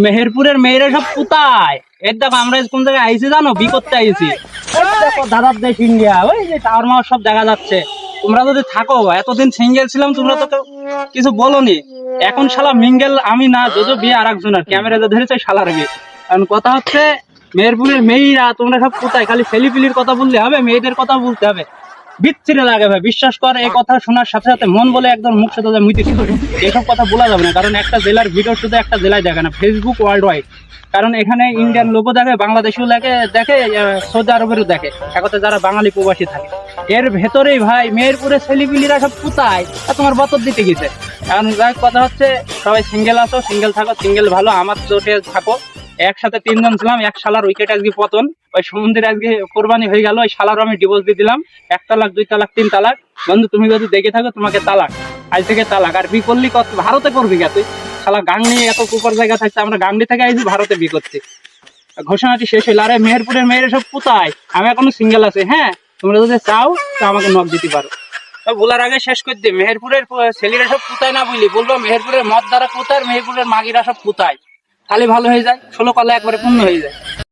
মেহেরপুরের মেয়েরা সব কোথায়? এর দেখো আমরা কোন জায়গায় আইছি জানো? বি করতে আইছি। এই দেখো দাদার দেশ ইন্ডিয়া, ওই যে টাওয়ার মাওয়ার সব দেখা যাচ্ছে। তোমরা যদি থাকো, এতদিন সিঙ্গেল ছিলাম, তোমরা তো কেউ কিছু বলোনি। এখন শালা মিঙ্গেল আমি না, যদিও বিয়ে আর একজনের ক্যামেরা ধরেছে শালার বিয়ে। কারণ কথা হচ্ছে মেহেরপুরের মেয়েরা তোমরা সব কোথায়? খালি ছেলিপিলির কথা বললে হবে? মেয়েদের কথা বলতে হবে। বিচ্ছিরি লাগে ভাই, বিশ্বাস কর। এই কথা শোনার সাথে সাথে মন বলে একদম মুখ সাথে মুইতে শুধু এসব কথা বলা যাবে না, কারণ একটা জেলার ভিডিও শুধু একটা জেলায় দেখে না, ফেসবুক ওয়ার্ল্ড ওয়াইড। কারণ এখানে ইন্ডিয়ান লোকও দেখে, বাংলাদেশিও দেখে দেখে সৌদি আরবেরও দেখে, একথা যারা বাঙালি প্রবাসী থাকে। এর ভেতরেই ভাই মেহেরপুরের ছেলিপিলিরা সব কোথায়? আর তোমার বতর দিতে গেছে। কারণ যাই কথা হচ্ছে, সবাই সিঙ্গেল আছো, সিঙ্গেল থাকো, সিঙ্গেল ভালো। আমার জোটে থাকো। একসাথে তিনজন ছিলাম, এক শালার উইকেট আজকে পতন। ওই সমুদ্রে আজকে কোরবানি হয়ে গেল, ওই শালারও আমি ডিভোর্স দিয়ে দিলাম। 1 তালাক, 2 তালাক, 3 তালাক। বন্ধু তুমি যদি দেখে থাকো, তোমাকে তালাক, আজ থেকে তালাক। আর বি করলি কত ভারতে করবি গা তুই? শালা গাংনি এত কুপার জায়গা থাকছে, আমরা গাংনি থেকে আইছি ভারতে বি করছি। ঘোষণাটি শেষ হইল। আরে মেহেরপুরের মেয়েরা সব কোথায়? আমি এখনো সিঙ্গেল আছি। হ্যাঁ, তোমরা যদি চাও তো আমাকে নক দিতে পারো। বলার আগে শেষ করে দিই, মেহেরপুরের ছেলেরা সব কোথায় না বললি, বলবো মেহেরপুরের মদ দ্বারা কোথায়, মেহেরপুরের মাগিরা সব কোথায়। খালি ভালো হয়ে যায়, 16 কলা একবারে পূর্ণ হয়ে যায়।